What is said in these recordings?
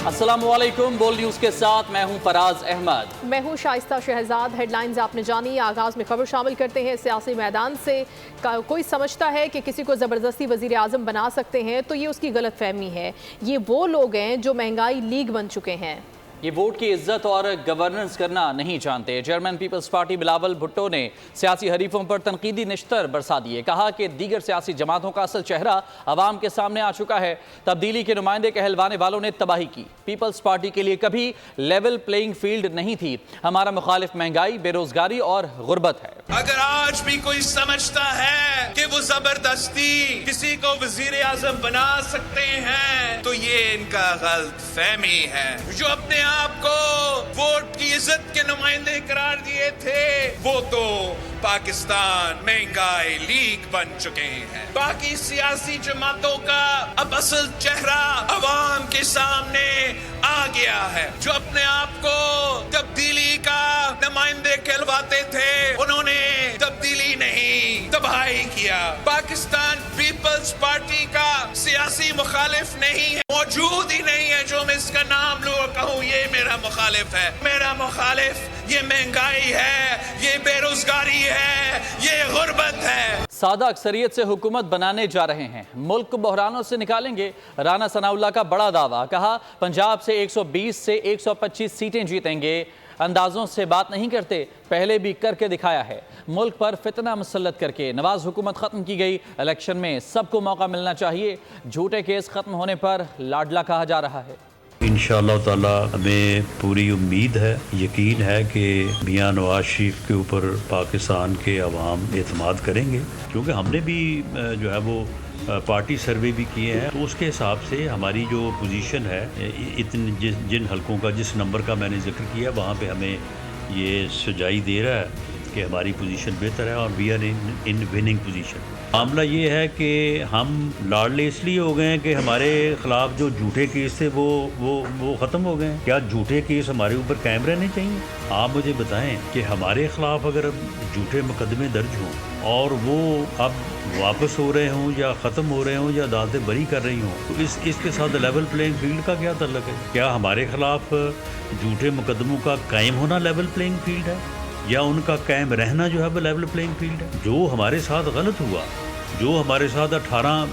अस्सलाम वालेकुम, बोल न्यूज़ के साथ मैं हूं फराज अहमद। मैं हूं शाइस्ता शहजाद। हेडलाइंस आपने जानी। आगाज़ में खबर शामिल करते हैं सियासी मैदान से। कोई समझता है कि किसी को ज़बरदस्ती वज़ीर आज़म बना सकते हैं तो ये उसकी गलत फहमी है। ये वो लोग हैं जो महंगाई लीग बन चुके हैं। ये वोट की इज्जत और गवर्नेंस करना नहीं जानते। चेयरमैन पीपल्स पार्टी बिलावल भुट्टो ने सियासी हरीफों पर तनकीदी निश्तर बरसा दिए। कहा कि दीगर सियासी जमातों का असल चेहरा अवाम के सामने आ चुका है। तब्दीली के नुमाइंदे कहलवाने वालों ने तबाही की। पीपल्स पार्टी के लिए कभी लेवल प्लेइंग फील्ड नहीं थी। हमारा मुखालिफ महंगाई, बेरोजगारी और गुर्बत है। अगर आज भी कोई समझता है कि वो जबरदस्ती किसी को वजीर आजम बना सकते हैं तो ये इनका गलत फहमी है। जो अपने आप को वोट की इज्जत के नुमाइंदे करार दिए थे वो तो पाकिस्तान महंगाई लीग बन चुके हैं। बाकी सियासी जमातों का अब असल चेहरा अवाम के सामने आ गया है। जो अपने आप को तब्दीली का नुमाइंदे कहलवाते थे उन्होंने तब्दीली नहीं तबाही किया। पाकिस्तान पीपल्स पार्टी का सियासी मुखालिफ नहीं है, मौजूद ही नहीं है जो मैं इसका नाम लूं और कहूं ये मेरा मुखालिफ है। मेरा मुखालिफ ये महंगाई है, ये बेरोजगारी है, ये गुर्बत है। सादा अक्सरियत से हुकूमत बनाने जा रहे हैं, मुल्क को बहरानों से निकालेंगे। राना सनाउल्लाह का बड़ा दावा। कहा पंजाब से 120 से 125 सीटें जीतेंगे। अंदाजों से बात नहीं करते, पहले भी करके दिखाया है। मुल्क पर फितना मुसल्लत करके नवाज हुकूमत ख़त्म की गई। इलेक्शन में सबको मौका मिलना चाहिए। झूठे केस ख़त्म होने पर लाडला कहा जा रहा है। इंशाअल्लाह ताला हमें पूरी उम्मीद है, यकीन है कि मियां नवाज शरीफ के ऊपर पाकिस्तान के अवाम एतमाद करेंगे, क्योंकि हमने भी जो है वो पार्टी सर्वे भी किए हैं। तो उसके हिसाब से हमारी जो पोजीशन है इतने जिन हलकों का जिस नंबर का मैंने जिक्र किया वहाँ पे हमें ये सुझाई दे रहा है कि हमारी पोजीशन बेहतर है और we are in winning position. मामला ये है कि हम लाडले इसलिए हो गए हैं कि हमारे ख़िलाफ़ जो झूठे केस थे वो ख़त्म हो गए हैं। क्या झूठे केस हमारे ऊपर कायम रहने चाहिए? आप मुझे बताएं कि हमारे ख़िलाफ़ अगर झूठे मुकदमे दर्ज हों और वो अब वापस हो रहे हों या ख़त्म हो रहे हों या अदालतें बरी कर रही हों तो इसके साथ लेवल प्लेइंग फील्ड का क्या ताल्लुक है? क्या हमारे ख़िलाफ़ झूठे मुकदमों का कायम होना लेवल प्लेइंग फील्ड है या उनका कायम रहना जो है वो लेवल प्लेइंग फील्ड है? जो हमारे साथ गलत हुआ, जो हमारे साथ 18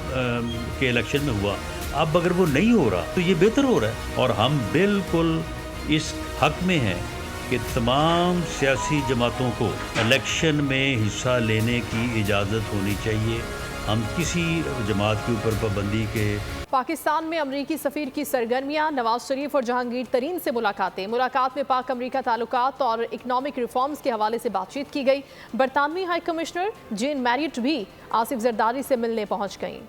के इलेक्शन में हुआ, अब अगर वो नहीं हो रहा तो ये बेहतर हो रहा है। और हम बिल्कुल इस हक में हैं कि तमाम सियासी जमातों को इलेक्शन में हिस्सा लेने की इजाज़त होनी चाहिए। हम किसी जमात के ऊपर पाबंदी के। पाकिस्तान में अमरीकी सफ़ीर की सरगर्मियां, नवाज शरीफ और जहांगीर तरीन से मुलाकातें। मुलाकात में पाक अमरीका ताल्लुकात और इकनॉमिक रिफॉर्म्स के हवाले से बातचीत की गई। बरतानवी हाई कमिश्नर जेन मैरियट भी आसिफ जरदारी से मिलने पहुंच गईं।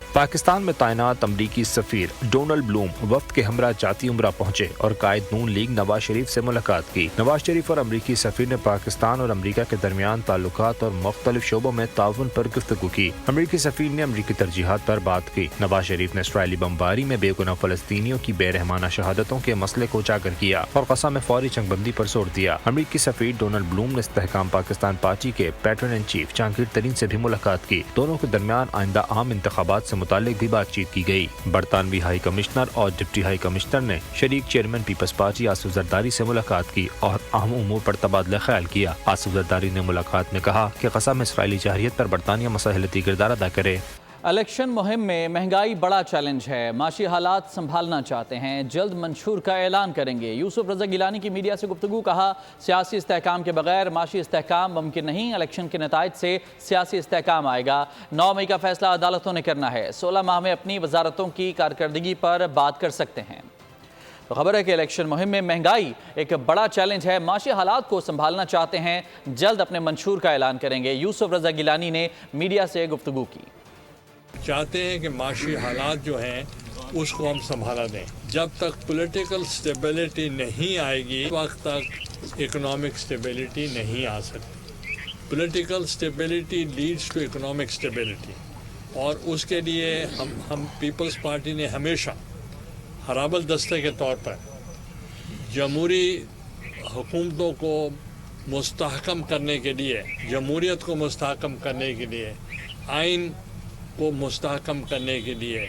पाकिस्तान में तैनात अमरीकी सफ़ीर डोनाल्ड ब्लूम वफ्द के हमरा जाती उम्रा पहुंचे और कायद नून लीग नवाज शरीफ से मुलाकात की। नवाज शरीफ और अमरीकी सफ़ीर ने पाकिस्तान और अमरीका के दरमियान ताल्लुकात और मुख्तलिफ शोबों में ताउन पर गुफ्तगू की। अमरीकी सफ़ीर ने अमरीकी तरजीहात पर बात की। नवाज शरीफ ने इसराइली बमबारी में बेगुनाह फ़लस्तीनियों की बेरहमाना शहादतों के मसले को उजागर किया और क़सम फौरी जंगबंदी पर जोर दिया। अमरीकी सफ़ीर डोनाल्ड ब्लूम ने इस्तेहकाम पाकिस्तान पार्टी के पैटर्न इन चीफ जहांगीर तरीन से भी मुलाकात की। दोनों के दरमियान आइंदा आम इंतखाबात से मुताल्लिक भी बातचीत की गई। बरतानवी हाई कमिश्नर और डिप्टी हाई कमिश्नर ने शरीक चेयरमैन पीपल्स पार्टी आसिफ जरदारी से मुलाकात की और अहम उमूर पर तबादला ख्याल किया। आसिफ जरदारी ने मुलाकात में कहा कि क़सम इसराइली जाहिरियत पर बरतानिया मसलहती किरदार अदा करे। इलेक्शन मुहिम में महंगाई बड़ा चैलेंज है। माशी हालात संभालना चाहते हैं, जल्द मंशूर का ऐलान करेंगे। यूसुफ रज़ा गिलानी की मीडिया से गुफ्तगू। कहा सियासी इस्तेहकाम के बगैर माशी इस्तेहकाम मुमकिन नहीं। इलेक्शन के नताइज से सियासी इस्तेहकाम आएगा। 9 मई का फैसला अदालतों ने करना है। 16 माह में अपनी वजारतों की कारकर्दगी पर बात कर सकते हैं। तो खबर है कि इलेक्शन मुहिम में महंगाई एक बड़ा चैलेंज है। माशी हालात को संभालना चाहते हैं, जल्द अपने मंशूर का ऐलान करेंगे। यूसुफ रज़ा गिलानी ने मीडिया से गुफ्तगू की। चाहते हैं कि माशी हालात जो हैं उसको हम संभाला दें। जब तक पॉलिटिकल स्टेबिलिटी नहीं आएगी उस वक्त तक इकोनॉमिक स्टेबिलिटी नहीं आ सकती। Political stability leads to economic stability और उसके लिए हम पीपल्स पार्टी ने हमेशा हराबल दस्ते के तौर पर जमहूरी हुकूमतों को मुस्तहकम करने के लिए, जमहूरियत को मुस्तहकम करने के लिए, आइन को मुस्तहकम करने के लिए,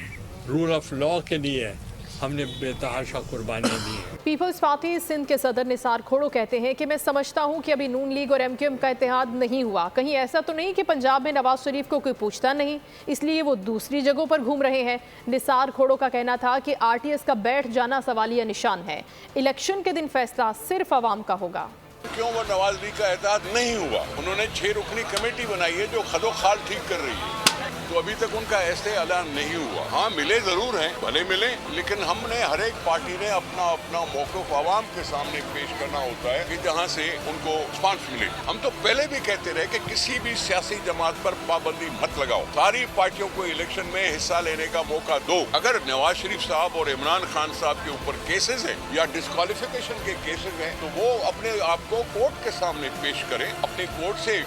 रूल ऑफ लॉ के लिए हमने बेतहाशा कुर्बानियाँ दी हैं। पीपल्स पार्टी सिंध के सदर निसार खोड़ो कहते हैं कि मैं समझता हूं कि अभी नून लीग और एमक्यूएम का इत्तेहाद नहीं हुआ। कहीं ऐसा तो नहीं कि पंजाब में नवाज शरीफ को कोई पूछता नहीं, इसलिए वो दूसरी जगहों पर घूम रहे हैं। निसार खोड़ो का कहना था कि आरटीएस का बैठ जाना सवालिया निशान है। इलेक्शन के दिन फैसला सिर्फ अवाम का होगा। क्यों वो नवाज लीग का एहतियात नहीं हुआ? उन्होंने 6 रुकनी कमेटी बनाई है जो खदोखाल ठीक कर रही है, तो अभी तक उनका ऐसे ऐलान नहीं हुआ। हाँ, मिले जरूर हैं, भले मिले, लेकिन हमने हर एक पार्टी ने अपना अपना मौक़िफ़ आवाम के सामने पेश करना होता है कि जहाँ से उनको रिस्पांस मिले। हम तो पहले भी कहते रहे कि किसी भी सियासी जमात पर पाबंदी मत लगाओ, सारी पार्टियों को इलेक्शन में हिस्सा लेने का मौका दो। अगर नवाज शरीफ साहब और इमरान खान साहब के ऊपर केसेस हैं या डिस्क्वालिफिकेशन के केसेस हैं, तो वो अपने आप को कोर्ट के सामने पेश करें, अपने कोर्ट से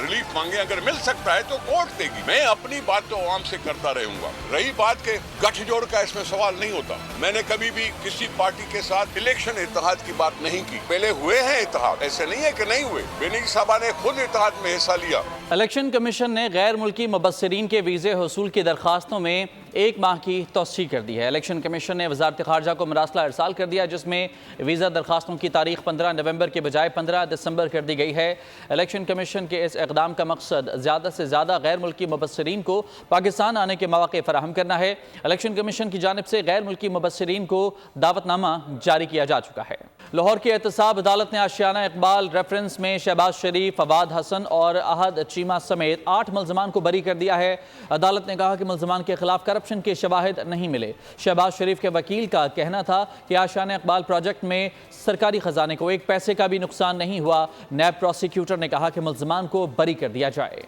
रिलीफ मांगे। अगर मिल सकता है तो कोर्ट देगी। मैं अपनी बात तो आवाम से करता रहूंगा। रही बात के गठजोड़ का, इसमें सवाल नहीं होता। मैंने कभी भी किसी पार्टी के साथ इलेक्शन इत्तेहाद की बात नहीं की। पहले हुए हैं इत्तेहाद, ऐसे नहीं है कि नहीं हुए। बेनज़ीर साहबा ने खुद इत्तेहाद में हिस्सा लिया। इलेक्शन कमीशन ने गैर मुल्की मुबस्सिरीन के वीज़े हुसूल की दरख्वास्तों में 1 माह की तौसीह कर दी है। इलेक्शन कमीशन ने वज़ारत ख़ारजा को मरासला इरसाल कर दिया, जिसमें वीज़ा दरख्वास्तों की तारीख 15 नवंबर के बजाय 15 दिसंबर कर दी गई है। इलेक्शन कमीशन के इस इक़दाम का मकसद ज़्यादा से ज़्यादा गैर मुल्की मुबस्सिरीन को पाकिस्तान आने के मौक़े फराहम करना है। इलेक्शन कमीशन की जानिब से गैर मुल्की मुबस्सिरीन को दावतनामा जारी किया जा चुका है। लाहौर की एहतसाब अदालत ने आशियाना इकबाल रेफरेंस में शहबाज शरीफ, फवाद हसन और अहद चीमा समेत 8 मुल्ज़मान को बरी कर दिया है। अदालत ने कहा कि मुल्ज़मान के खिलाफ करप्शन के शवाहिद नहीं मिले। शहबाज शरीफ के वकील का कहना था कि आशियाना इकबाल प्रोजेक्ट में सरकारी खजाने को 1 पैसे का भी नुकसान नहीं हुआ। नैब प्रोसिक्यूटर ने कहा कि मुल्ज़मान को बरी कर दिया जाए।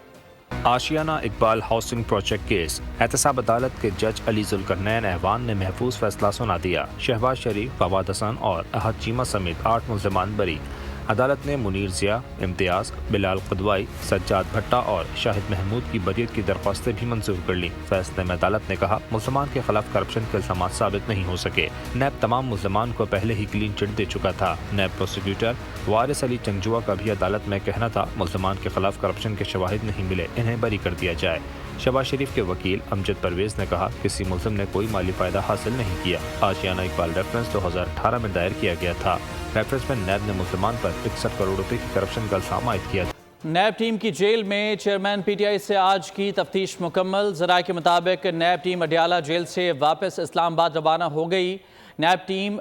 आशियाना इकबाल हाउसिंग प्रोजेक्ट केस एहतसाब अदालत के जज अली जुल्करनैन ऐवान ने महफूज फैसला सुना दिया। शहबाज शरीफ, फवाद हसन और अहद चीमा समेत 8 मुल्ज़मान बरी। अदालत ने मुनीर ज़िया, इम्तियाज़, बिलाल क़दवाई, सज्जाद भट्टा और शाहिद महमूद की बरीयत की दरख्वास्तें भी मंजूर कर लीं। फैसले में अदालत ने कहा मुल्ज़मान के खिलाफ करप्शन के इल्ज़ामात साबित नहीं हो सके। नैब तमाम मुल्ज़मान को पहले ही क्लीन चिट दे चुका था। नैब प्रोसिक्यूटर वारिस अली चंगजुआ का भी अदालत में कहना था मुल्ज़मान के खिलाफ करप्शन के शवाहिद नहीं मिले, इन्हें बरी कर दिया जाए। शहबाज शरीफ के वकील अमजद परवेज़ ने कहा किसी मुल्ज़िम ने कोई माली फ़ायदा हासिल नहीं किया। आशियाना इकबाल रेफरेंस 2018 में दायर किया गया था। रेफरेंस में नैब ने मुल्ज़मान पर 61 करोड़ रुपए की करप्शन का इल्ज़ाम आयद किया था। नैब टीम की जेल में चेयरमैन पीटीआई से आज की तफ्तीश मुकम्मल। ज़राए के मुताबिक नैब टीम अडियाला जेल से वापस इस्लामाबाद रवाना हो गई। नैब टीम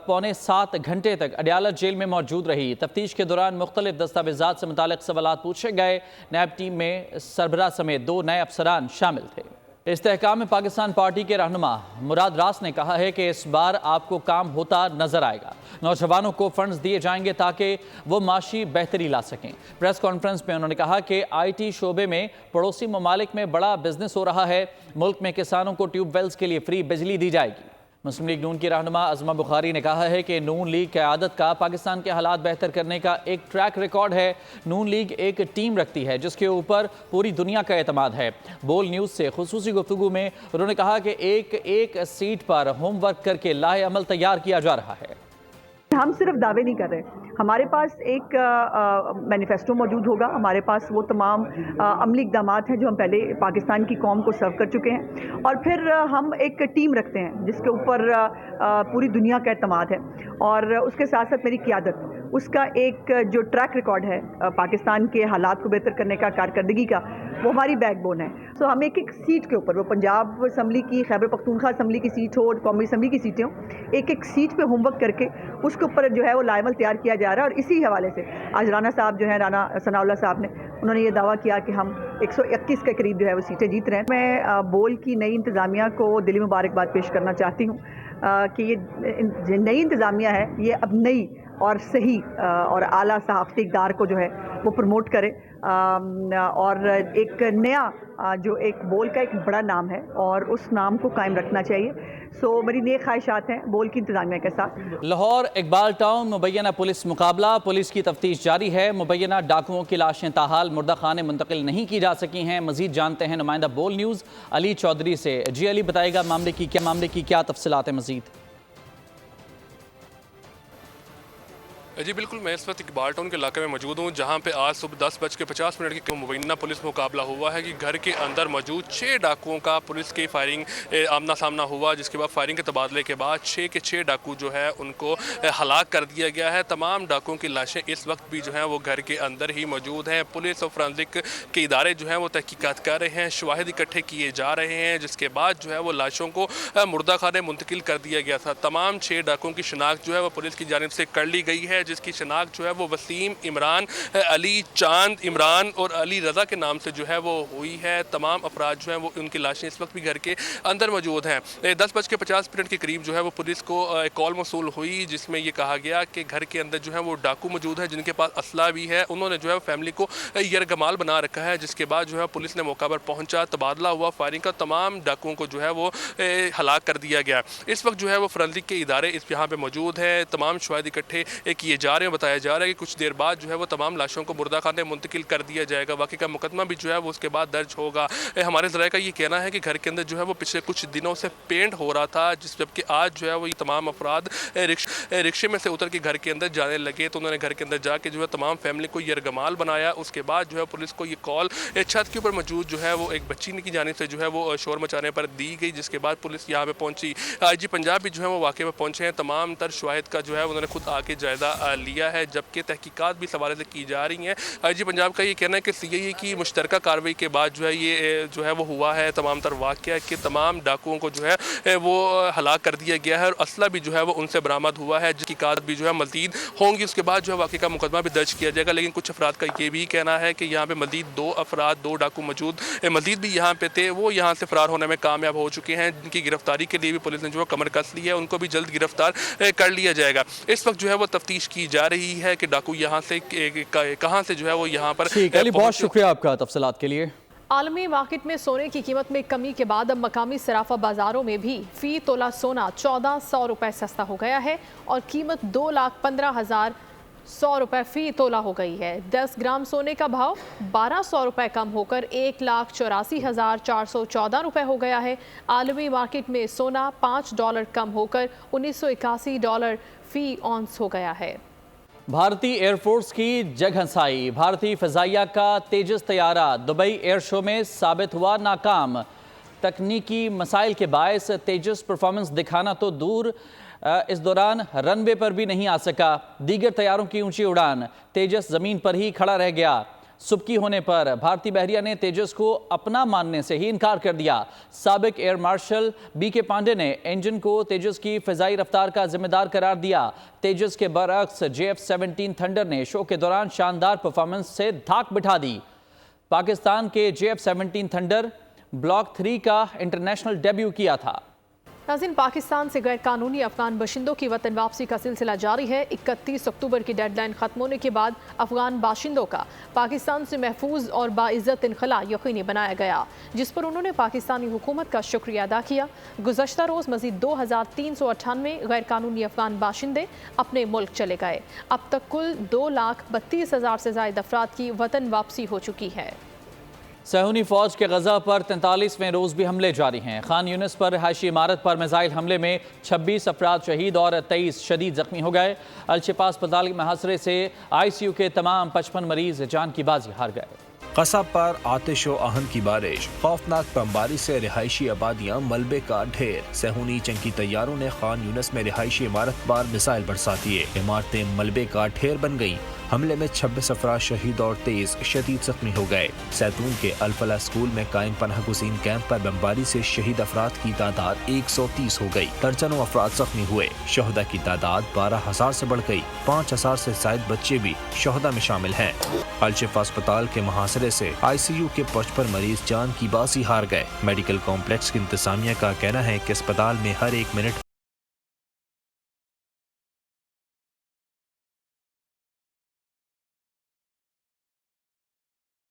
6.25 घंटे तक अडियाला जेल में मौजूद रही। तफ्तीश के दौरान मुख्तलिफ दस्तावेज़ात से मुतालिक सवालात पूछे गए। नैब टीम में सरबराह समेत 2 नए अफसरान शामिल थे। इस्तेहकाम में पाकिस्तान पार्टी के रहनुमा मुराद रास ने कहा है कि इस बार आपको काम होता नजर आएगा। नौजवानों को फंड्स दिए जाएंगे ताकि वो माशी बेहतरी ला सकें। प्रेस कॉन्फ्रेंस में उन्होंने कहा कि IT शोबे में पड़ोसी ममालिक में बड़ा बिजनेस हो रहा है। मुल्क में किसानों को ट्यूबवेल्स के लिए फ्री बिजली दी जाएगी। मुस्लिम लीग नून की रहनुमा अज़मा बुखारी ने कहा है कि नून लीग क़यादत का पाकिस्तान के हालात बेहतर करने का एक ट्रैक रिकॉर्ड है। नून लीग एक टीम रखती है जिसके ऊपर पूरी दुनिया का एतमाद है। बोल न्यूज़ से खुसूसी गुफ्तगू में उन्होंने कहा कि एक सीट पर होमवर्क करके लाहे अमल तैयार किया जा रहा है। हम सिर्फ दावे नहीं कर रहे, हमारे पास एक मैनिफेस्टो मौजूद होगा। हमारे पास वो तमाम अमली इक़दामात हैं जो हम पहले पाकिस्तान की कौम को सर्व कर चुके हैं, और फिर हम एक टीम रखते हैं जिसके ऊपर पूरी दुनिया का एतमाद है, और उसके साथ साथ मेरी क़यादत, उसका एक जो ट्रैक रिकॉर्ड है पाकिस्तान के हालात को बेहतर करने का, कारकर्दगी का, वो हमारी बैकबोन है। सो हम एक सीट के ऊपर, वो पंजाब असम्बली की, खैबर पख्तूनख्वा असम्बली की सीट हो, कौमी असम्बली की सीटें हो, एक सीट पे होमवर्क करके उसके ऊपर जो है वो लाइमल तैयार किया जा रहा है। और इसी हवाले से आज राना साहब जो है, राना सनाउल्लाह साहब ने, उन्होंने ये दावा किया कि हम 131 के करीब जो है वो सीटें जीत रहे हैं। मैं बोल की नई इंतज़ामिया को दिली मुबारकबाद पेश करना चाहती हूँ कि ये नई इंतज़ामिया है, ये अब नई और सही और आला सहाफ़ती इक़दार को जो है वो प्रमोट करे, और एक नया जो एक बोल का एक बड़ा नाम है और उस नाम को कायम रखना चाहिए। सो मेरी नेक ख्वाहिशात हैं बोल की इंतज़ामिया के साथ। लाहौर इकबाल टाउन मुबैना पुलिस मुकाबला, पुलिस की तफ्तीश जारी है। मुबैना डाकुओं की लाशें ताहाल मुर्दा खाने मुंतकिल नहीं की जा सकी हैं। मजीद जानते हैं नुमाइंदा बोल न्यूज़ अली चौधरी से। जी अली, बताएगा मामले की क्या तफसीलात है मजीद? جی بالکل، میں اس وقت اقبال ٹاؤن کے علاقے میں موجود ہوں، جہاں پہ آج صبح 10:50 کے مبینہ پولیس مقابلہ ہوا ہے کہ گھر کے اندر موجود 6 ڈاکوؤں کا پولیس کی فائرنگ آمنا سامنا ہوا، جس کے بعد فائرنگ کے تبادلے کے بعد 6 کے 6 ڈاکو جو ہے ان کو ہلاک کر دیا گیا ہے۔ تمام ڈاکوؤں کی لاشیں اس وقت بھی جو ہیں وہ گھر کے اندر ہی موجود ہیں۔ پولیس اور فرانزک کے ادارے جو ہیں وہ تحقیقات کر رہے ہیں، شواہد اکٹھے کیے جا رہے ہیں، جس کے بعد جو ہے وہ لاشوں کو مردہ خانے منتقل کر دیا گیا تھا۔ تمام 6 ڈاکوؤں کی شناخت جو ہے وہ پولیس کی جانب سے کر لی گئی ہے، جس کی شناخت جو ہے وہ وسیم، عمران، علی، چاند، عمران اور علی رضا کے نام سے جو ہے وہ ہوئی ہے۔ تمام افراد جو ہیں وہ ان کی لاشیں اس وقت بھی گھر کے اندر موجود ہیں۔ 10:50 کے قریب جو ہے وہ پولیس کو ایک کال موصول ہوئی، جس میں یہ کہا گیا کہ گھر کے اندر جو ہے وہ ڈاکو موجود ہیں جن کے پاس اسلحہ بھی ہے۔ انہوں نے جو ہے فیملی کو یرغمال بنا رکھا ہے، جس کے بعد جو ہے پولیس نے موقع پر پہنچا، تبادلہ ہوا فائرنگ کا، تمام ڈاکوؤں کو جو ہے وہ ہلاک کر دیا گیا۔ اس وقت جو ہے وہ فرانزک کے ادارے اس یہاں پہ موجود ہیں، تمام شواہد اکٹھے کیے جا رہے ہیں۔ بتایا جا رہا ہے کہ کچھ دیر بعد جو ہے وہ تمام لاشوں کو مردہ خانے منتقل کر دیا جائے گا۔ واقعی کا مقدمہ بھی جو ہے وہ اس کے بعد درج ہوگا۔ ہمارے ذرائع کا یہ کہنا ہے کہ گھر کے اندر جو ہے وہ پچھلے کچھ دنوں سے پینٹ ہو رہا تھا، جبکہ آج جو ہے وہ یہ تمام افراد رکشے میں سے اتر کے گھر کے اندر جانے لگے، تو انہوں نے گھر کے اندر جا کے جو ہے تمام فیملی کو یرغمال بنایا۔ اس کے بعد جو ہے پولیس کو یہ کال چھت کے اوپر موجود جو ہے وہ ایک بچی کی جانب سے جو ہے وہ شور مچانے پر دی گئی، جس کے بعد پولیس یہاں پہ پہنچی۔ آئی جی پنجاب بھی جو ہے وہ واقعے میں پہنچے ہیں، تمام تر شواہد کا جو ہے انہوں نے خود آ کے جائزہ لیا ہے، جبکہ تحقیقات بھی اس حوالے سے کی جا رہی ہیں۔ آئی جی پنجاب کا یہ کہنا ہے کہ CIA کی مشترکہ کارروائی کے بعد جو ہے یہ جو ہے وہ ہوا ہے تمام تر واقعہ کہ تمام ڈاکوؤں کو جو ہے وہ ہلاک کر دیا گیا ہے، اور اسلحہ بھی جو ہے وہ ان سے برآمد ہوا ہے، جس کی کارروائی بھی جو ہے مزید ہوں گی۔ اس کے بعد جو ہے واقعے کا مقدمہ بھی درج کیا جائے گا، لیکن کچھ افراد کا یہ بھی کہنا ہے کہ یہاں پہ مزید 2 ڈاکو موجود مزید بھی یہاں پہ تھے، وہ یہاں سے فرار ہونے میں کامیاب ہو چکے ہیں، جن کی گرفتاری کے لیے بھی پولیس نے جو ہے کمر کس لی ہے، ان کو بھی جلد گرفتار کر لیا جائے گا۔ اس وقت جو ہے وہ تفتیش کی جا رہی ہے کہ ڈاکو یہاں سے کہاں سے جو ہے وہ یہاں پر علی، بہت شکریہ آپ کا تفصیلات کے لیے۔ عالمی مارکیٹ میں سونے کی قیمت میں کمی کے بعد اب مقامی صرافہ بازاروں میں بھی فی تولہ سونا 1400 روپے سستا ہو گیا ہے اور قیمت 2,15,100 روپے فی تولہ ہو گئی ہے۔ 10 گرام سونے کا بھاؤ 1200 روپے کم ہو کر 1,84,414 روپے ہو گیا ہے۔ عالمی مارکیٹ میں سونا $5 کم ہو کر $1981 فی اونس ہو گیا ہے۔ بھارتی ایئر فورس کی جگ ہنسائی، بھارتی فضائیہ کا تیجس طیارہ دبئی ایئر شو میں ثابت ہوا ناکام۔ تکنیکی مسائل کے باعث تیجس پرفارمنس دکھانا تو دور، اس دوران رن وے پر بھی نہیں آ سکا۔ دیگر طیاروں کی اونچی اڑان، تیجس زمین پر ہی کھڑا رہ گیا۔ سبکی ہونے پر بھارتی بحریہ نے تیجس کو اپنا ماننے سے ہی انکار کر دیا۔ سابق ایئر مارشل BK پانڈے نے انجن کو تیجس کی فضائی رفتار کا ذمہ دار قرار دیا۔ تیجس کے برعکس JF-17 تھنڈر نے شو کے دوران شاندار پرفارمنس سے دھاک بٹھا دی۔ پاکستان کے JF-17 تھنڈر بلاک 3 کا انٹرنیشنل ڈیبیو کیا تھا۔ ناظرین، پاکستان سے غیر قانونی افغان باشندوں کی وطن واپسی کا سلسلہ جاری ہے۔ 31 اکتوبر کی ڈیڈ لائن ختم ہونے کے بعد افغان باشندوں کا پاکستان سے محفوظ اور باعزت انخلاء یقینی بنایا گیا، جس پر انہوں نے پاکستانی حکومت کا شکریہ ادا کیا۔ گزشتہ روز مزید 2398 غیر قانونی افغان باشندے اپنے ملک چلے گئے۔ اب تک کل 2,32,000 سے زائد افراد کی وطن واپسی ہو چکی ہے۔ صہیونی فوج کے غزہ پر 43ویں روز بھی حملے جاری ہیں۔ خان یونس پر رہائشی عمارت پر میزائل حملے میں 26 افراد شہید اور 23 شدید زخمی ہو گئے۔ الشفا اسپتال کے محاصرے سے ICU کے تمام 55 مریض جان کی بازی ہار گئے۔ قصب پر آتش و آہن کی بارش، خوفناک بمباری سے رہائشی آبادیاں ملبے کا ڈھیر۔ صہیونی جنگی طیاروں نے خان یونس میں رہائشی عمارت پر میزائل برسا دیے، عمارتیں ملبے کا ڈھیر بن گئیں۔ حملے میں 26 افراد شہید اور 23 شدید زخمی ہو گئے۔ زیتون کے الفلاح اسکول میں قائم پناہ گزین کیمپ پر بمباری سے شہید افراد کی تعداد 130 ہو گئی، درجنوں افراد زخمی ہوئے۔ شہداء کی تعداد 12,000 سے بڑھ گئی، 5,000 سے زائد بچے بھی شہداء میں شامل ہیں۔ الشفا اسپتال کے محاصرے سے ICU کے 55 مریض جان کی بازی ہار گئے۔ میڈیکل کمپلیکس کی انتظامیہ کا کہنا ہے کہ اسپتال میں ہر 1 منٹ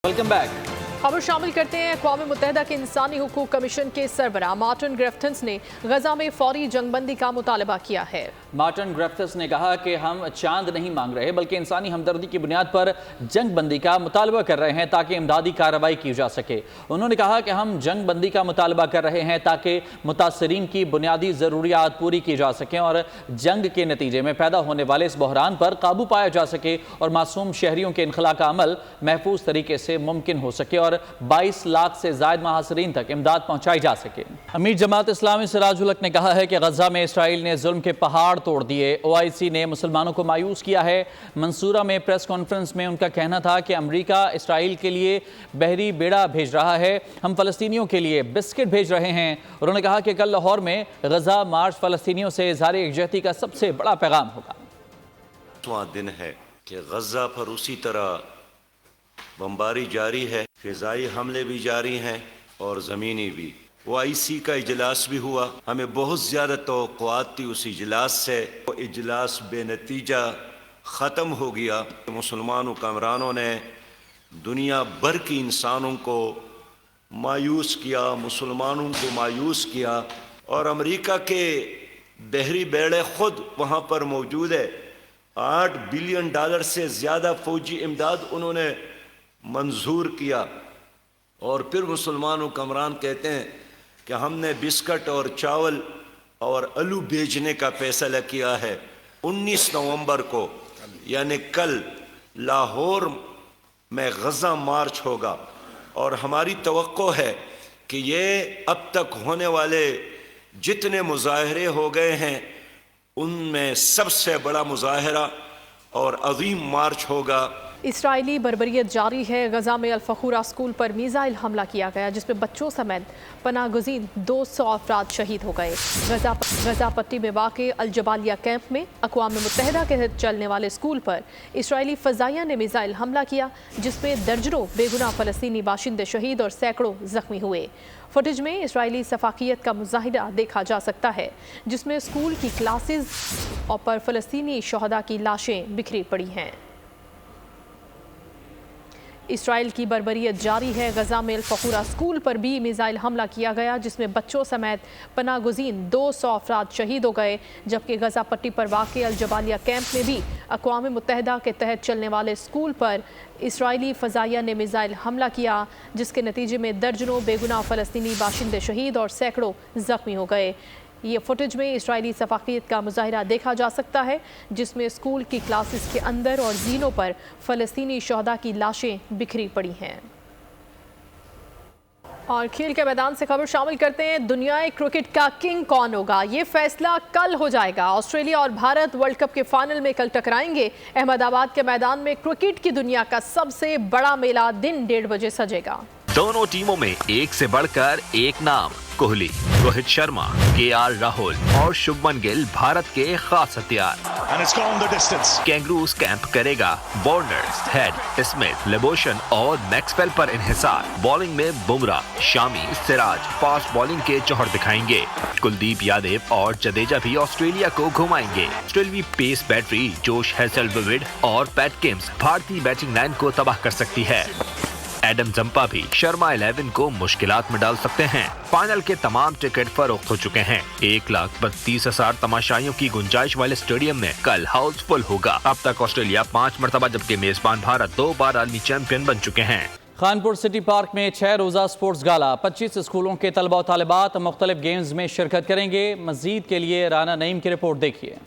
ویلکم بیک۔ खबर शामिल करते हैं। अक़वाम मुत्तहिदा के इंसानी हुकूक कमीशन के सरबराह मार्टिन ग्रिफ्थिस ने गजा में फौरी जंगबंदी का मुतालबा किया है। मार्टिन ग्रिफ्थिस ने कहा कि हम चांद नहीं मांग रहे बल्कि इंसानी हमदर्दी की बुनियाद पर जंग बंदी का मुतालबा कर रहे हैं ताकि इमदादी कार्रवाई की जा सके। उन्होंने कहा कि हम जंग बंदी का मुतालबा कर रहे हैं ताकि मुतासरीन की बुनियादी ज़रूरियात पूरी की जा सकें और जंग के नतीजे में पैदा होने वाले इस बहरान पर काबू पाया जा सके और मासूम शहरियों के इनखला का अमल महफूज तरीके से मुमकिन हो सके और 22 लाख से ज़ायद महासरीन तक इमदाद पहुँचाई जा सके। अमीर जमात इस्लामी सिराजुल हक ने कहा है कि गजा में इसराइल ने जुल्म के पहाड़ तोड़ दिए। OIC ने मुसलमानों को मायूस किया है। मंसूरा में प्रेस कॉन्फ्रेंस में उनका कहना था कि अमेरिका इसराइल के लिए बहरी बेड़ा भेज रहा है, हम फ़लस्तीनियों के लिए बिस्किट भेज रहे हैं। उन्होंने कहा कि कल लाहौर में गजा मार्च फ़लस्तीनियों से इज़हार यकजहती का सबसे बड़ा पैगाम होगा। दिन है कि गजा पर उसी तरह बमबारी जारी है, फिजाई हमले भी जारी हैं और ज़मीनी भी। OIC का इजलास भी हुआ, हमें बहुत ज़्यादा तवक्कुआत थी उस इजलास से। वो इजलास बेनतीजा ख़त्म हो गया। मुसलमान हुक्मरानों ने दुनिया भर की इंसानों को मायूस किया, मुसलमानों को मायूस किया और अमेरिका के बहरी बेड़े ख़ुद वहाँ पर मौजूद है। $8 बिलियन से ज़्यादा फ़ौजी इमदाद उन्होंने मंजूर किया और फिर मुसलमान हुक्मरान कहते हैं कि हमने बिस्कट और चावल और आलू भेजने का फैसला किया है। 19 नवंबर को यानी कल लाहौर में गजा मार्च होगा और हमारी तवक्को है कि ये अब तक होने वाले जितने मुजाहरे हो गए हैं उनमें सबसे बड़ा मुजाहरा और अजीम मार्च होगा। इसराइली बर्बरियत जारी है। गजा में अल-फखूरा स्कूल पर मीज़ाइल हमला किया गया जिसमें बच्चों समेत पनाहगज़ीन 200 अफराद शहीद हो गए। गजा पट्टी में वाक़े अल-जबालिया कैंप में अक़वाम मुत्तहिदा के तहत चलने वाले स्कूल पर इसराइली फ़ज़ाइया ने मीज़ाइल हमला किया जिसमें दर्जनों बेगुनाह फ़लस्तीनी बाशिंदे शहीद और सैकड़ों ज़ख्मी हुए। फुटेज में इसराइली सफाकियत का मुजाहिरा देखा जा सकता है जिसमें स्कूल की क्लासेस और पर फ़लस्तीनी शहदा की लाशें बिखरी पड़ी हैं। इसराइल की बर्बरियत जारी है। गजा में अल-फखूरा स्कूल पर भी मिसाइल हमला किया गया जिसमें बच्चों समेत पनाहगज़ीन 200 अफराद शहीद हो गए, जबकि गजा पट्टी पर वाक़े अल-जबालिया कैंप में भी अक़वाम मुत्तहिदा के तहत चलने वाले स्कूल पर इसराइली फ़ज़ाइया ने मिसाइल हमला किया जिसके नतीजे में दर्जनों बेगुनाह फ़लस्तीनी बाशिंदे शहीद और सैकड़ों ज़ख्मी हो गए। ये फुटेज में इसराइली सफाकियत का मुजाहिरा देखा जा सकता है जिसमें स्कूल की क्लासेस के अंदर और जीनों पर फ़लस्तीनी शहदा की लाशें बिखरी पड़ी हैं। और खेल के मैदान से खबर शामिल करते हैं। दुनियाई क्रिकेट का किंग कौन होगा, ये फैसला कल हो जाएगा। ऑस्ट्रेलिया और भारत वर्ल्ड कप के फाइनल में कल टकराएंगे। अहमदाबाद के मैदान में क्रिकेट की दुनिया का सबसे बड़ा मेला दिन 1:30 बजे सजेगा। दोनों टीमों में एक से बढ़कर एक नाम, कोहली, रोहित शर्मा, KR राहुल और शुभमन गिल भारत के खास हथियार। कैंगरूज कैंप करेगा वार्नर, हेड, स्मिथ, लेबोशन और मैक्सवेल पर इन्हिसार। बॉलिंग में बुमराह, शामी, सिराज फास्ट बॉलिंग के जौहर दिखाएंगे। कुलदीप यादव और जडेजा भी ऑस्ट्रेलिया को घुमाएंगे। ऑस्ट्रेलियावी पेस बैटरी जोश हेजलवुड और पैट किम्स भारतीय बैटिंग लाइन को तबाह कर सकती है। एडम जंपा भी शर्मा 11 को मुश्किलात में डाल सकते हैं। फाइनल के तमाम टिकट फरोख्त हो चुके हैं। 1,32,000 तमाशाइयों की गुंजाइश वाले स्टेडियम में कल हाउसफुल होगा। अब तक ऑस्ट्रेलिया 5 मरतबा जबकि मेजबान भारत 2 बार आलमी चैंपियन बन चुके हैं। खानपुर सिटी पार्क में 6 रोज़ा स्पोर्ट्स गाला, 25 स्कूलों के तलबा और तालिबात मुख्तलिफ गेम्स में शिरकत करेंगे। मजीद के लिए राना नईम की रिपोर्ट देखिए।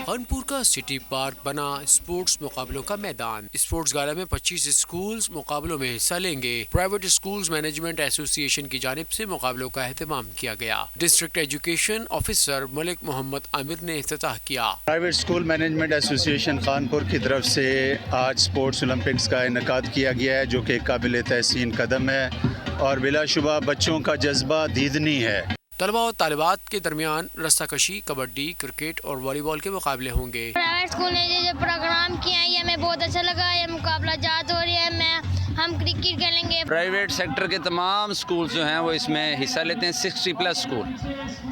खानपुर का सिटी पार्क बना स्पोर्ट्स मुकाबलों का मैदान। स्पोर्ट्स गाला में 25 स्कूल्स मुकाबलों में हिस्सा लेंगे। प्राइवेट स्कूल्स मैनेजमेंट एसोसिएशन की जानिब से मुकाबलों का एहतमाम किया गया। District education officer Malik Mohammad Aamir ने इफ्तिताह किया। Private school management association Khanpur की तरफ से आज स्पोर्ट्स ओलंपिक्स का इनेकाद किया गया है जो कि काबिल तहसीन कदम है और बिलाशुबा बच्चों का जज्बा दीदनी है। तलबा और तालिबात के दरमियान रस्साकशी, कबड्डी, क्रिकेट और वॉलीबॉल के मुकाबले होंगे। प्राइवेट स्कूल ने जो प्रोग्राम किया है ये हमें बहुत अच्छा लगा। ये मुकाबला जात हो रही है, ہم کرکٹ کھیلیں گے. پرائیویٹ سیکٹر کے تمام سکولز جو ہیں وہ اس میں حصہ لیتے ہیں, 60+ اسکول,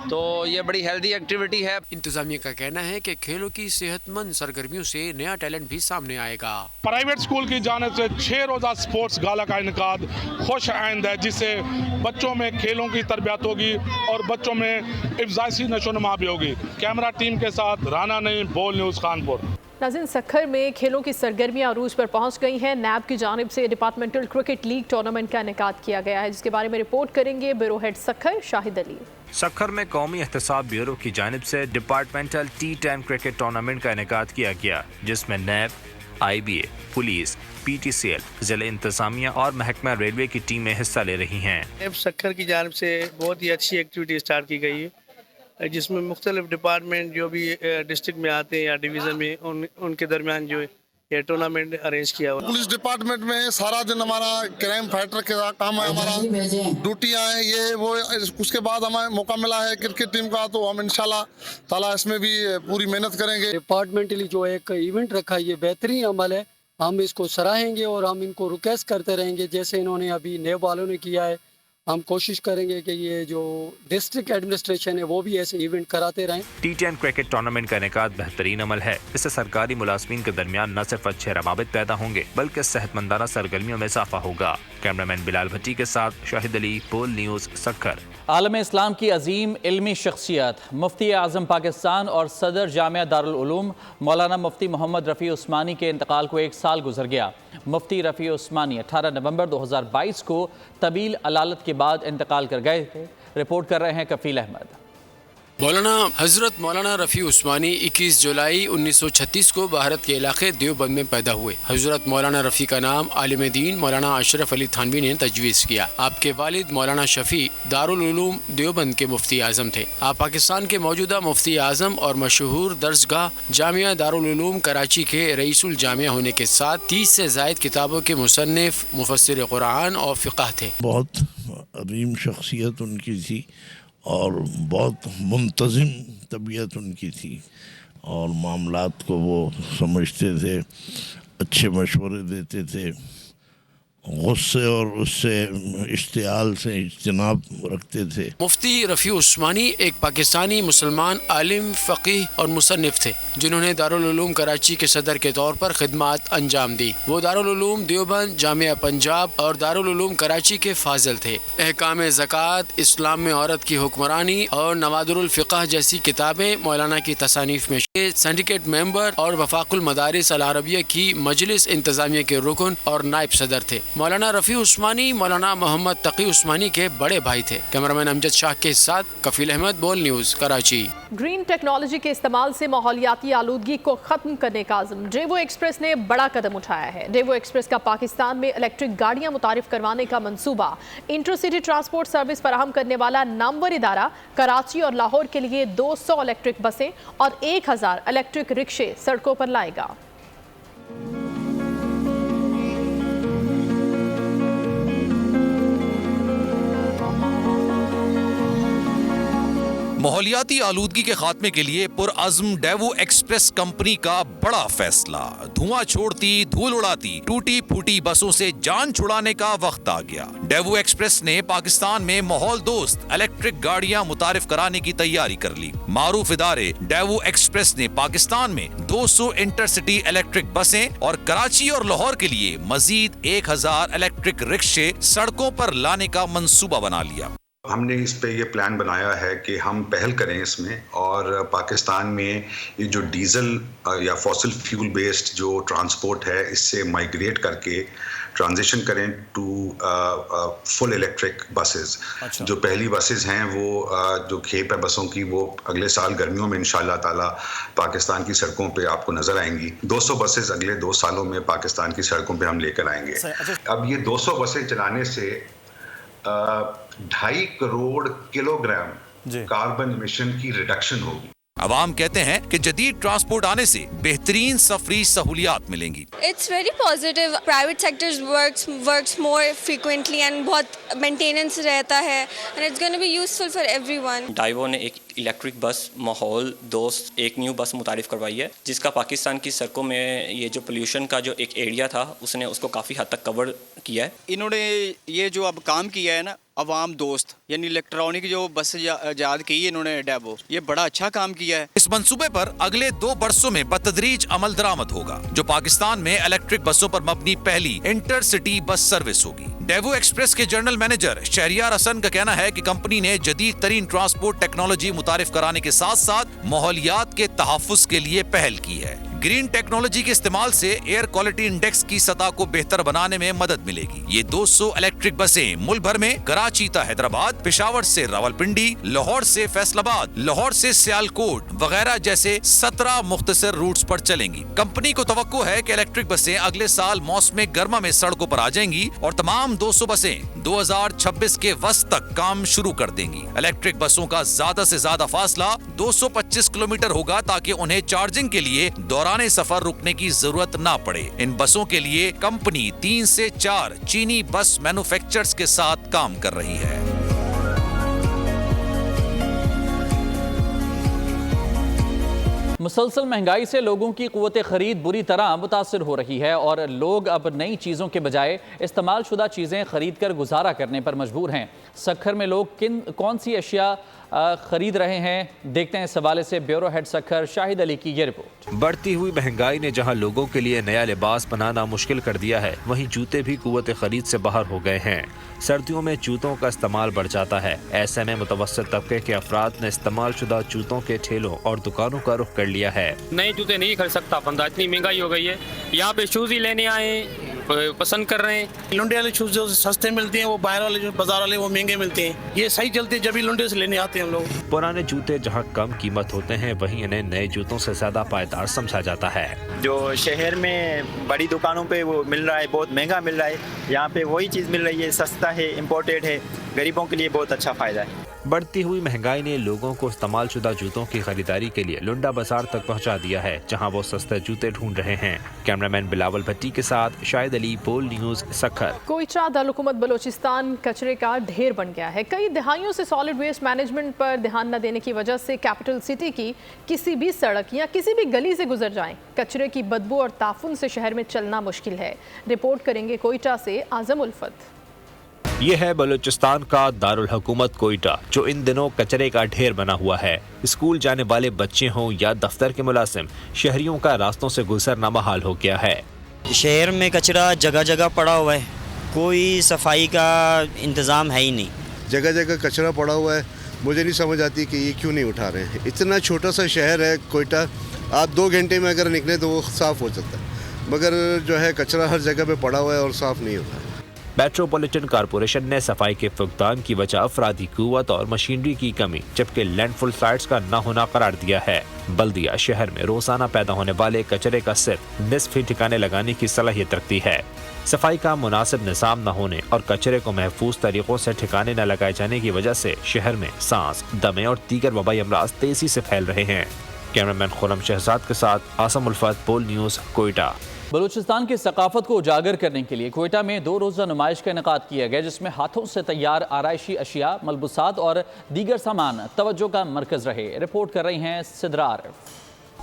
تو یہ بڑی ہیلدی ایکٹیویٹی ہے. انتظامیہ کا کہنا ہے کہ کھیلوں کی صحت مند سرگرمیوں سے نیا ٹیلنٹ بھی سامنے آئے گا. پرائیویٹ اسکول کی جانب سے 6 روزہ سپورٹس گالا کا انعقاد خوش آئند ہے, جس سے بچوں میں کھیلوں کی تربیت ہوگی اور بچوں میں افزائشی نشو و نما بھی ہوگی. کیمرہ ٹیم کے ساتھ رانا نعیم, بول نیوز کانپور. ناظرین, سکھر میں کھیلوں کی سرگرمیاں عروج پر پہنچ گئی ہیں. نیب کی جانب سے ڈپارٹمنٹل کرکٹ لیگ ٹورنامنٹ کا انعقاد کیا گیا ہے, جس کے بارے میں رپورٹ کریں گے بیورو ہیڈ سکھر شاہد علی. سکھر میں قومی احتساب بیورو کی جانب سے ڈپارٹمنٹل T10 کرکٹ ٹورنامنٹ کا انعقاد کیا گیا, جس میں نیب, IBA, پولیس, PTCL, ضلع انتظامیہ اور محکمہ ریلوے کی ٹیمیں حصہ لے رہی ہیں. نیب سکھر کی جانب سے بہت ہی اچھی ایکٹیویٹی اسٹارٹ کی گئی ہے, جس میں مختلف ڈپارٹمنٹ جو بھی ڈسٹرکٹ میں آتے ہیں یا ڈویژن میں ان کے درمیان جو یہ ٹورنامنٹ ارینج کیا ہوا. پولیس ڈپارٹمنٹ میں سارا دن ہمارا کرائم فائٹر کا کام ہے, ہمارا ڈیوٹیاں ہیں یہ وہ. اس کے بعد ہمیں موقع ملا ہے کرکٹ ٹیم کا, تو ہم انشاءاللہ تعالیٰ اس میں بھی پوری محنت کریں گے. ڈپارٹمنٹلی جو ایک ایونٹ رکھا ہے یہ بہترین عمل ہے, ہم اس کو سراہیں گے اور ہم ان کو ریکویسٹ کرتے رہیں گے جیسے انہوں نے ابھی نیب والوں نے کیا ہے. ہم کوشش کریں گے کہ یہ جو ڈسٹرکٹ ایڈمنسٹریشن ہے وہ بھی ایسے ایونٹ کراتے رہیں. T10 کرکٹ ٹورنامنٹ کا انعقاد بہترین عمل ہے. اس سے سرکاری ملازمین کے درمیان نہ صرف اچھے روابط پیدا ہوں گے بلکہ صحت مندانہ سرگرمیوں میں اضافہ ہوگا. کیمرامین بلال بھٹی کے ساتھ شاہد علی, بول نیوز سکھر. عالم اسلام کی عظیم علمی شخصیت مفتی اعظم پاکستان اور صدر جامعہ دارالعلوم مولانا مفتی محمد رفیع عثمانی کے انتقال کو 1 سال گزر گیا. مفتی رفیع عثمانی 18 نومبر 2022 کو طویل علالت کے بعد انتقال کر گئے تھے. رپورٹ کر رہے ہیں کفیل احمد. حضرت مولانا رفیع عثمانی 21 جولائی 1936 کو بھارت کے علاقے دیوبند میں پیدا ہوئے. حضرت مولانا رفیع کا نام عالم دین مولانا اشرف علی تھانوی نے تجویز کیا. آپ کے والد مولانا شفیع دارالعلوم دیوبند کے مفتی اعظم تھے. آپ پاکستان کے موجودہ مفتی اعظم اور مشہور درسگاہ جامعہ دارالعلوم کراچی کے رئیس الجامعہ ہونے کے ساتھ 30 سے زائد کتابوں کے مصنف, مفسر قرآن اور فقہ تھے. بہت عظیم شخصیت ان کی تھی اور بہت منتظم طبیعت ان کی تھی, اور معاملات کو وہ سمجھتے تھے, اچھے مشورے دیتے تھے, غصے اور اس سے اشتعال سے اجتناب رکھتے تھے. مفتی رفیع عثمانی ایک پاکستانی مسلمان عالم, فقیہ اور مصنف تھے جنہوں نے دارالعلوم کراچی کے صدر کے طور پر خدمات انجام دی. وہ دارالعلوم دیوبند, جامعہ پنجاب اور دارالعلوم کراچی کے فاضل تھے. احکام زکوٰۃ, اسلام میں عورت کی حکمرانی اور نوادر الفقہ جیسی کتابیں مولانا کی تصانیف میں سینڈیکیٹ ممبر اور وفاق المدارس العربیہ کی مجلس انتظامیہ کے رکن اور نائب صدر تھے. مولانا رفیع عثمانی مولانا محمد تقی عثمانی کے بڑے بھائی تھے. کیمرامین امجد شاہ کے ساتھ کفیل احمد, بول نیوز کراچی. گرین ٹیکنالوجی کے استعمال سے ماحولیاتی آلودگی کو ختم کرنے کا عزم ڈیوو ایکسپریس نے بڑا قدم اٹھایا ہے. ڈیوو ایکسپریس کا پاکستان میں الیکٹرک گاڑیاں متعارف کروانے کا منصوبہ انٹرسٹی ٹرانسپورٹ سروس فراہم کرنے والا نامور ادارہ کراچی اور لاہور کے لیے 200 الیکٹرک بسیں اور 1000 الیکٹرک رکشے سڑکوں پر لائے گا. ماحولیاتی آلودگی کے خاتمے کے لیے پرعزم ڈیوو ایکسپریس کمپنی کا بڑا فیصلہ. دھواں چھوڑتی, دھول اڑاتی, ٹوٹی پھوٹی بسوں سے جان چھڑانے کا وقت آ گیا. ڈیوو ایکسپریس نے پاکستان میں ماحول دوست الیکٹرک گاڑیاں متعارف کرانے کی تیاری کر لی. معروف ادارے ڈیوو ایکسپریس نے پاکستان میں 200 انٹرسٹی الیکٹرک بسیں اور کراچی اور لاہور کے لیے مزید 1000 الیکٹرک رکشے سڑکوں پر لانے کا منصوبہ بنا لیا. ہم نے اس پہ یہ پلان بنایا ہے کہ ہم پہل کریں اس میں, اور پاکستان میں یہ جو ڈیزل یا فوسل فیول بیسڈ جو ٹرانسپورٹ ہے اس سے مائگریٹ کر کے ٹرانزیشن کریں ٹو فل الیکٹرک بسز. جو پہلی بسز ہیں وہ جو کھیپ ہے بسوں کی, وہ اگلے سال گرمیوں میں انشاءاللہ تعالی پاکستان کی سڑکوں پہ آپ کو نظر آئیں گی. 200 بسز اگلے 2 سالوں میں پاکستان کی سڑکوں پہ ہم لے کر آئیں گے. اب یہ 200 بسیں چلانے سے 2.5 crore kilo gram carbon emission کی ریڈکشن ہوگی. अवाम कहते हैं कि जदीद ट्रांसपोर्ट आने से बेहतरीन सफरी सहूलियात मिलेंगी। It's very positive. Private sectors works more frequently and बहुत मेंटेनेंस रहता है and it's going to be useful for everyone. Daewoo ने एक इलेक्ट्रिक बस माहौल दोस्त एक न्यू बस मुतारिफ करवाई है, जिसका पाकिस्तान की सड़कों में ये जो पोल्यूशन का जो एक एरिया था उसने उसको काफ़ी हद तक कवर किया है। इन्होंने ये जो अब काम किया है ना अवाम दोस्त यानी इलेक्ट्रॉनिक जो बस इजाद की है इन्होंने डेवो, ये बड़ा अच्छा काम किया है। इस मंसूबे पर अगले 2 बरसों में बतदरीज अमल दरामद होगा, जो पाकिस्तान में इलेक्ट्रिक बसों पर मबनी पहली इंटरसिटी बस सर्विस होगी। डेवो एक्सप्रेस के जनरल मैनेजर शहरियार हसन का कहना है कि कंपनी ने जदीद तरीन ट्रांसपोर्ट टेक्नोलॉजी मुतारिफ कराने के साथ साथ माहौलियात के तहफ्फुज के लिए पहल की है। ग्रीन टेक्नोलॉजी के इस्तेमाल से एयर क्वालिटी इंडेक्स की सतह को बेहतर बनाने में मदद मिलेगी। ये 200 इलेक्ट्रिक बसें मुल्क भर में कराची ता हैदराबाद, पेशावर से रावलपिंडी, लाहौर से फैसलाबाद, लाहौर से सियालकोट वगैरह जैसे 17 मुख्तसर रूट्स पर चलेंगी। कंपनी को तवक्को है कि इलेक्ट्रिक बसें अगले साल मौसम गर्मा में सड़कों पर आ जाएंगी और तमाम 200 बसें 2026 के वस्त तक काम शुरू कर देंगी। इलेक्ट्रिक बसों का ज्यादा से ज्यादा फासला 225 किलोमीटर होगा ताकि उन्हें चार्जिंग के लिए दौराने सफर रुकने की जरूरत ना पड़े। इन बसों के लिए कंपनी 3 से 4 चीनी बस मैन्युफैक्चरर्स के साथ काम कर रही है। मुसलसल महंगाई से लोगों की क़ुव्वत ख़रीद बुरी तरह मुतासिर हो रही है और लोग अब नई चीज़ों के बजाय इस्तेमाल शुदा चीज़ें खरीद कर गुजारा करने पर मजबूर हैं। सखर में लोग कौन सी अशिया खरीद रहे हैं, देखते हैं इस हवाले से ब्यूरो हेड सखर शाहिद अली की ये रिपोर्ट। बढ़ती हुई महंगाई ने जहां लोगों के लिए नया लिबास बनाना मुश्किल कर दिया है, वहीं जूते भी कुव्वत खरीद से बाहर हो गए हैं। सर्दियों में जूतों का इस्तेमाल बढ़ जाता है। ऐसे में मुतवस्सित तबके के अफराद ने इस्तेमाल शुदा जूतों के ठेलों और दुकानों का रुख कर लिया है। नए जूते नहीं खरीद सकता बंदा, इतनी महंगाई हो गई है। यहाँ पे शूज ही लेने आए पसंद कर रहे हैं। लुंडे वाले शूज जो सस्ते मिलते हैं, वो बाहर वाले जो बाजार वाले वो महंगे मिलते हैं। ये सही चलते हैं जब भी लुंडे से लेने आते हैं हम लोग। पुराने जूते जहां कम कीमत होते हैं, वहीं इन्हें नए जूतों से ज्यादा पायदार समझा जाता है। जो शहर में बड़ी दुकानों पे वो मिल रहा है बहुत महंगा मिल रहा है, यहाँ पे वही चीज़ मिल रही है, सस्ता है, इम्पोर्टेड है, गरीबों के लिए बहुत अच्छा फायदा है। बढ़ती हुई महंगाई ने लोगों को इस्तेमाल शुदा जूतों की खरीदारी के लिए लुंडा बाजार तक पहुंचा दिया है, जहां वो सस्ते जूते ढूंढ रहे हैं। कैमरामैन बिलावल भट्टी के साथ शाहिद अली, पोल न्यूज़, सखर। कोयटा दारुल-हुकूमत बलोचिस्तान कचरे का ढेर बन गया है। कई दहाइयों से सॉलिड वेस्ट मैनेजमेंट पर ध्यान न देने की वजह से कैपिटल सिटी की किसी भी सड़क या किसी भी गली से गुजर जाएं, कचरे की बदबू और ताफुन से शहर में चलना मुश्किल है। रिपोर्ट करेंगे कोयटा से आजम उल्फत। ये है बलूचिस्तान का दारुल हुकूमत कोयटा, जो इन दिनों कचरे का ढेर बना हुआ है। स्कूल जाने वाले बच्चे हों या दफ्तर के मुलाजिम, शहरियों का रास्तों से गुजरना महाल हो गया है। शहर में कचरा जगह जगह पड़ा हुआ है, कोई सफाई का इंतज़ाम है ही नहीं। जगह जगह कचरा पड़ा हुआ है, मुझे नहीं समझ आती कि ये क्यों नहीं उठा रहे हैं। इतना छोटा सा शहर है कोयटा, आप 2 घंटे में अगर निकले तो वो साफ़ हो सकता है, मगर जो है कचरा हर जगह पे पड़ा हुआ है और साफ़ नहीं होता। मेट्रोपॉलिटन कॉरपोरेशन ने सफाई के फुकदान की वजह अफरादी कुव्वत और मशीनरी की कमी, जबकि लैंडफुल साइट्स का न होना करार दिया है। बल्दिया शहर में रोजाना पैदा होने वाले कचरे का सिर्फ निस्फ ही ठिकाने लगाने की सलाहियत रखती है। सफाई का मुनासिब निज़ाम न होने और कचरे को महफूज तरीकों से ठिकाने न लगाए जाने की वजह से शहर में सांस, दमे और दीगर वबाई अमराज तेजी से फैल रहे हैं। कैमरामैन खुरम शहजाद के साथ आसम उल्फत, पोल न्यूज़, कोयटा। बलूचिस्तान की सकाफत को उजागर करने के लिए कोयटा में 2 रोज़ा नुमाइश का इनेकाद किया गया, जिसमें हाथों से तैयार आराइशी अशिया, मलबूसात और दीगर सामान तवज्जो का मरकज रहे। रिपोर्ट कर रही हैं सिद्रा आरिफ।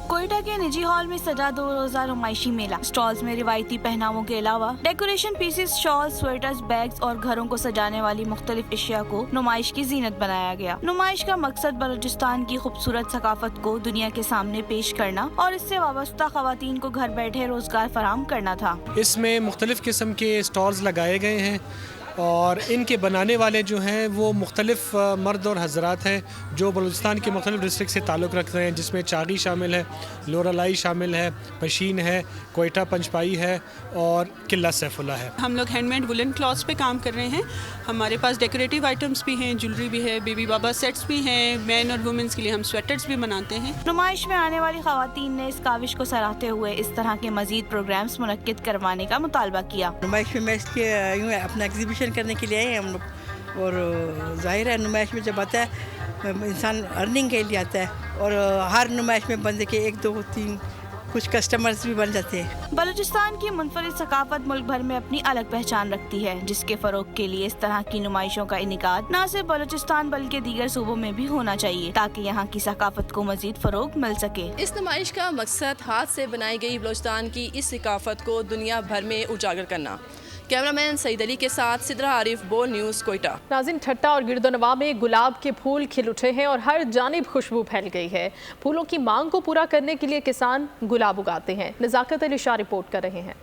कोयटा के निजी हॉल में सजा 2 रोजा नुमाइशी मेला। स्टॉल्स में रिवायती पहनावों के अलावा decoration pieces, shawl, sweaters, bags और घरों को सजाने वाली मुख्तलिफ अशिया को नुमाइश की जीनत बनाया गया। नुमाइश का मकसद बलूचिस्तान की खूबसूरत सकाफत को दुनिया के सामने पेश करना और इससे वाबस्ता खवातीन को घर बैठे रोजगार फराहम करना था। इसमें मुख्तलिफ किस्म के स्टॉल्स लगाए गए हैं और इनके बनाने वाले जो हैं वो मुख्तलिफ मर्द और हजरात हैं जो बलूचिस्तान के मुख्तलिफ डिस्ट्रिक्ट से ताल्लुक़ रखते हैं, जिसमें चागी शामिल है, लोरालाई शामिल है, पशीन है, कोयटा पंचपाई है और किला सैफुल्ला है। हम लोग हैंडमेड वुलन क्लॉथ्स पे काम कर रहे हैं। हमारे पास डेकोरेटिव आइटम्स भी हैं, ज्वेलरी भी है, बेबी बाबा सेट्स भी हैं, मैन और वुमेन्स के लिए हम स्वेटर्स भी बनाते हैं। नुमाइश में आने वाली खवातीन ने इस काविश को सराहते हुए इस तरह के मजीद प्रोग्राम्स मुनक्किद करवाने का मुतालबा किया। नुमाइश में मैं इसके अपना एग्जीबिशन करने के लिए आए हम लोग, और जाहिर है नुमाइश में जब आता है इंसान अर्निंग के लिए आता है और हर नुमाइश में बंदे के 1 2 3 कुछ कस्टमर्स भी बन जाते हैं। बलूचिस्तान की मुनफरिद सकाफत मुल्क भर में अपनी अलग पहचान रखती है, जिसके फरोग के लिए इस तरह की नुमाइशों का इनेकाद न सिर्फ बलूचिस्तान बल्कि दीगर सूबों में भी होना चाहिए ताकि यहाँ की सकाफत को मजीद फरोग मिल सके। इस नुमाइश का मकसद हाथ से बनाई गई बलूचिस्तान की इस सकाफत को दुनिया भर में उजागर करना। कैमरामैन सईद अली के साथ सिद्रा आरिफ, बोल न्यूज़, कोयटा। नाज़रीन, ठट्टा और गिरदोनवा में गुलाब के फूल खिल उठे हैं और हर जानिब खुशबू फैल गई है। फूलों की मांग को पूरा करने के लिए किसान गुलाब उगाते हैं। नज़ाकत अली शाह रिपोर्ट कर रहे हैं।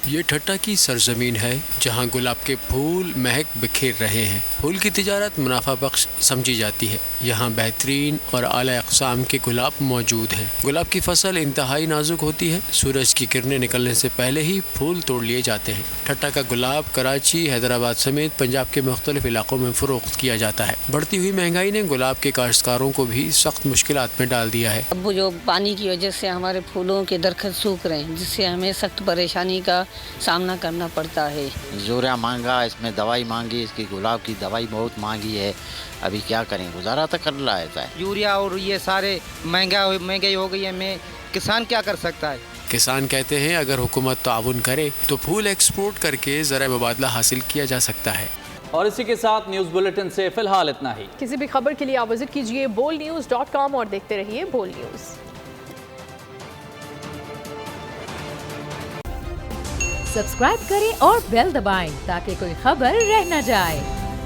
ये ठट्टा की सरजमीन है जहाँ गुलाब के फूल महक बिखेर रहे हैं। फूल की तिजारत मुनाफा बख्श समझी जाती है। यहाँ बेहतरीन और आला अक़साम के गुलाब मौजूद हैं। गुलाब की फसल इंतहाई नाजुक होती है। सूरज की किरणें निकलने से पहले ही फूल तोड़ लिए जाते हैं। ठट्टा का गुलाब कराची, हैदराबाद समेत पंजाब के मुख्तलिफ इलाकों में फ़रोख्त किया जाता है। बढ़ती हुई महंगाई ने गुलाब के काश्तकारों को भी सख्त मुश्किलात में डाल दिया है। अब जो पानी की वजह से हमारे फूलों के दरख्त सूख रहे हैं, जिससे हमें सख्त परेशानी का सामना करना पड़ता है। यूरिया मांगा, इसमें दवाई मांगी, इसकी गुलाब की दवाई बहुत मांगी है। अभी क्या करें, गुजारा तो कर रहा है। यूरिया और ये सारे महंगाई हो गई है, में किसान क्या कर सकता है। किसान कहते हैं अगर हुकूमत ताउन करे तो फूल एक्सपोर्ट करके ज़रा मुबादला हासिल किया जा सकता है। और इसी के साथ न्यूज़ बुलेटिन से फिलहाल इतना ही। किसी भी खबर के लिए आप विजिट कीजिए bolnews.com और देखते रहिए बोल न्यूज़। सब्सक्राइब करें और बेल दबाएं ताकि कोई खबर रह न जाए।